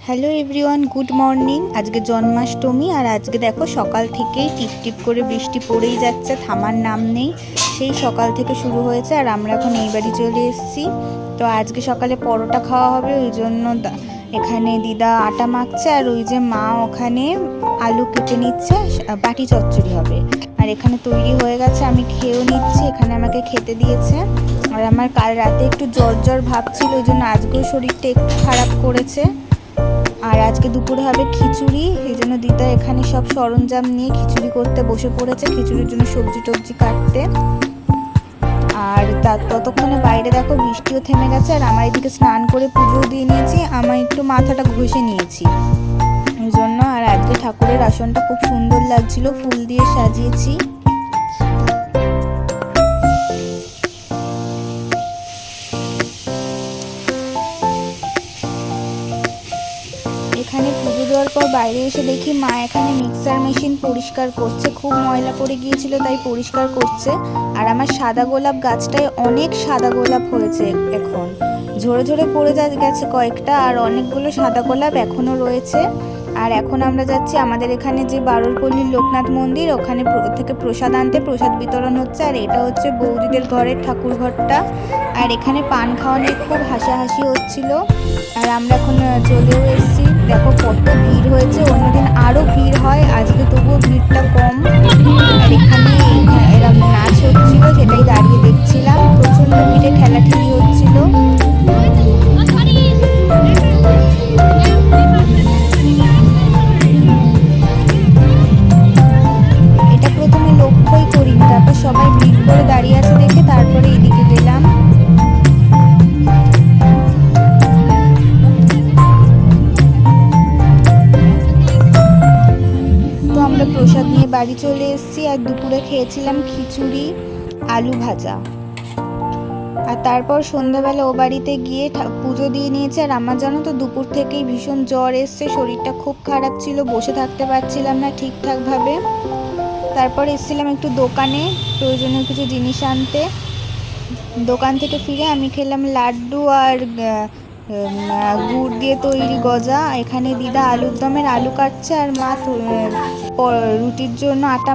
Hello everyone, good morning. আজকে জন্মাষ্টমী আর আজকে দেখো সকাল থেকেই টিপটিপ করে বৃষ্টি পড়েই যাচ্ছে, থামার নাম নেই। সেই সকাল থেকে শুরু হয়েছে আর আমরা এখন এই বাড়ি চলে এসেছি। তো আজকে সকালে পরোটা খাওয়া হবে, ওই জন্য এখানে দিদা আটা মাখছে আর ওই যে মা ওখানে আলু কেটে নিচ্ছে, বাটি চচ্চড়ি হবে। আর এখানে তৈরি হয়ে গেছে, আমি খেয়েও নিচ্ছি। এখানে আমাকে খেতে দিয়েছে। আর আমার কাল রাতে একটু জ্বর জ্বর ভাব ছিল, ওই জন্য আজকেও শরীরটা একটু খারাপ করেছে। আর আজকে দুপুরে হবে খিচুড়ি, এই জন্য দিদা এখানে সব সরঞ্জাম নিয়ে খিচুড়ি করতে বসে পড়েছে, খিচুড়ির জন্য সবজি টবজি কাটতে। আর ততক্ষণে বাইরে দেখো বৃষ্টিও থেমে গেছে। আর আমার এদিকে স্নান করে পুজোও দিয়ে নিয়েছি, আমার একটু মাথাটা ঘষে নিয়েছি ওই জন্য। আর আজকে ঠাকুরের আসনটা খুব সুন্দর লাগছিল, ফুল দিয়ে সাজিয়েছি। এখানে পুজো দেওয়ার পর বাইরে এসে দেখি মা এখানে মিক্সার মেশিন পরিষ্কার করছে, খুব ময়লা পড়ে গিয়েছিল তাই পরিষ্কার করছে। আর আমার সাদা গোলাপ গাছটায় অনেক সাদা গোলাপ হয়েছে, এখন ঝরে ঝরে পড়ে গেছে কয়েকটা, আর অনেকগুলো সাদা গোলাপ এখনও রয়েছে। আর এখন আমরা যাচ্ছি আমাদের এখানে যে বারুরপল্লীর লোকনাথ মন্দির, ওখানে থেকে প্রসাদ আনতে, প্রসাদ বিতরণ হচ্ছে। আর এটা হচ্ছে বৌদিদের ঘরের ঠাকুর ঘরটা। আর এখানে পান খাওয়া নিয়ে খুব হাসাহাসি হচ্ছিল। আর আমরা এখন চলেও এসেছি, দেখো কত ভিড় হয়েছে। অন্যদিন আরও ভিড় হয়, আজকে তবুও ভিড়টা কম। আর এখানে এরকম নাচ হচ্ছিল, সেটাই দাঁড়িয়ে দেখছিলাম। প্রচণ্ড ভিড়ে ঠেলাঠেলি হচ্ছিল। এটা প্রথমে লক্ষ্যই করিনি, তারপর সবাই ভিড় করে দাঁড়িয়ে আছে দেখে তারপরে এদিকে গেলাম। আমরা প্রসাদ নিয়ে বাড়ি চলে এসেছি। আর দুপুরে খেয়েছিলাম খিচুড়ি, আলু ভাজা। আর তারপর সন্ধ্যাবেলা ও বাড়িতে গিয়ে পুজো দিয়ে নিয়েছে। আর আমার জানো তো দুপুর থেকেই ভীষণ জ্বর এসছে, শরীরটা খুব খারাপ ছিল, বসে থাকতে পারছিলাম না ঠিকঠাকভাবে। তারপর এসেছিলাম একটু দোকানে প্রয়োজনীয় কিছু জিনিস আনতে। দোকান থেকে ফিরে আমি খেলাম লাড্ডু আর গুড় দিয়ে তৈরি গজা। এখানে দিদা আলুর দমের আলু কাটছে আর মা রুটির জন্য আটা